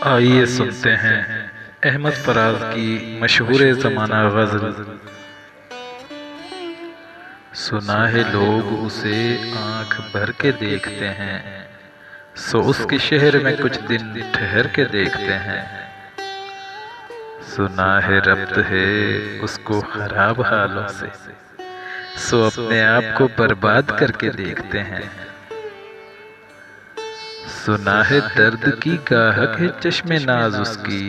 آئیے سنتے ہیں احمد فراز کی مشہور زمانہ غزل۔ سنا ہے لوگ اسے آنکھ بھر کے دیکھتے ہیں، سو اس کے شہر میں کچھ دن ٹھہر کے دیکھتے ہیں۔ سنا ہے ربط ہے اس کو خراب حالوں سے، سو اپنے آپ کو برباد کر کے دیکھتے ہیں۔ سنا ہے درد کی گاہک ہے چشم ناز اس کی،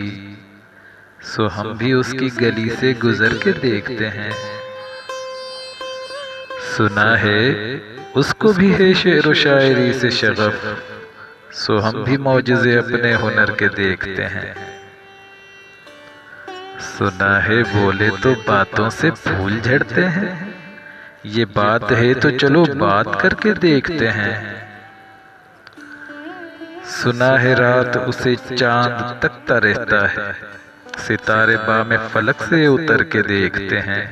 سو ہم بھی اس کی گلی سے گزر کے دیکھتے ہیں۔ سنا ہے اس کو بھی ہے شعر و شاعری سے شغف، سو ہم بھی معجزے اپنے ہنر کے دیکھتے ہیں۔ سنا ہے بولے تو باتوں سے پھول جھڑتے ہیں، یہ بات ہے تو چلو بات کر کے دیکھتے ہیں۔ سنا ہے رات اسے چاند تکتا رہتا ہے، ستارے بام فلک سے اتر کے دیکھتے ہیں۔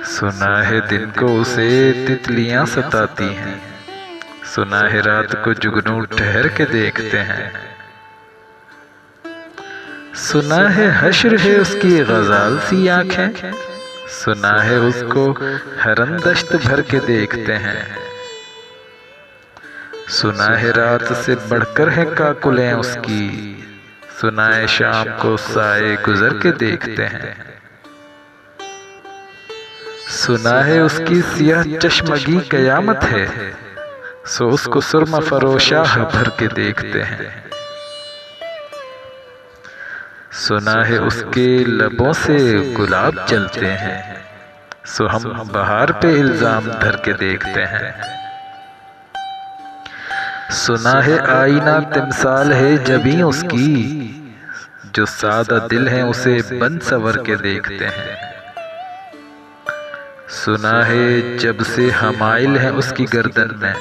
سنا ہے دن کو اسے تتلیاں ستاتی ہیں، سنا ہے رات کو جگنو ٹھہر کے دیکھتے ہیں۔ سنا ہے حشر ہے اس کی غزال سی آنکھیں، سنا ہے اس کو حرم دشت بھر کے دیکھتے ہیں۔ سنا ہے رات سے بڑھ کر ہے کاکلیں اس کی، سنا ہے شام کو سائے گزر کے دیکھتے ہیں۔ سنا ہے اس کی سیاہ چشمگی قیامت ہے، سو اس کو سرمہ فروشاہ بھر کے دیکھتے ہیں۔ سنا ہے اس کے لبوں سے گلاب جلتے ہیں، سو ہم بہار پہ الزام دھر کے دیکھتے ہیں۔ سنا ہے آئینہ تمثال ہے جبیں اس کی، جو سادہ دل ہیں اسے بن سور کے دیکھتے ہیں۔ سنا ہے جب سے حمائل ہیں اس کی گردن میں،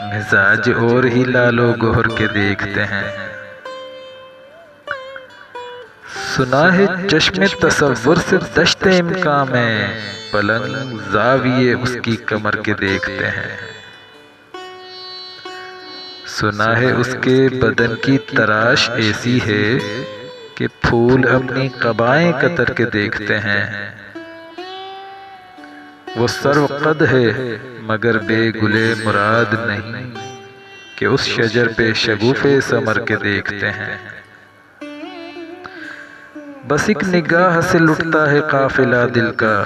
مزاج اور ہی لال و گہر کے دیکھتے ہیں۔ سنا ہے چشم تصور سے دشت امکان میں، پلنگ زاویے اس کی کمر کے دیکھتے ہیں۔ سنا ہے اس کے بدن کی تراش ایسی ہے کہ پھول اپنی قبائیں قطر کے دیکھتے ہیں۔ وہ سرو قد ہے مگر بے گلے مراد نہیں، کہ اس شجر پہ شگوفے ثمر کے دیکھتے ہیں۔ بس ایک نگاہ سے لٹتا ہے قافلہ دل کا،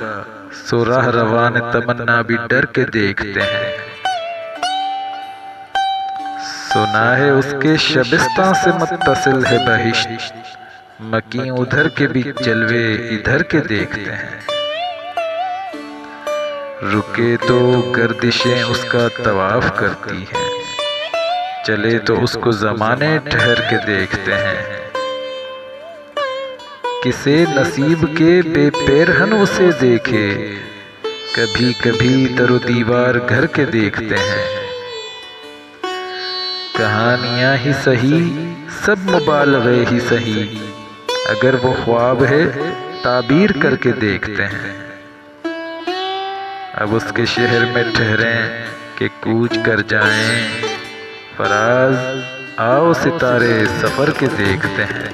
سو راہ روان تمنا بھی ڈر کے دیکھتے ہیں۔ سنا ہے اس کے شبستان سے متصل ہے بہشت، مکیں ادھر کے بھی جلوے ادھر کے دیکھتے ہیں۔ رکے تو گردشیں اس کا طواف کرتی ہیں، چلے تو اس کو زمانے ٹھہر کے دیکھتے ہیں۔ کسے نصیب کے بے پیرہن اسے دیکھے، کبھی کبھی در و دیوار گھر کے دیکھتے ہیں۔ کہانیاں ہی سہی سب مبالغے ہی سہی، اگر وہ خواب ہے تعبیر کر کے دیکھتے ہیں۔ اب اس کے شہر میں ٹھہریں کہ کوچ کر جائیں، فراز آؤ ستارے سفر کے دیکھتے ہیں۔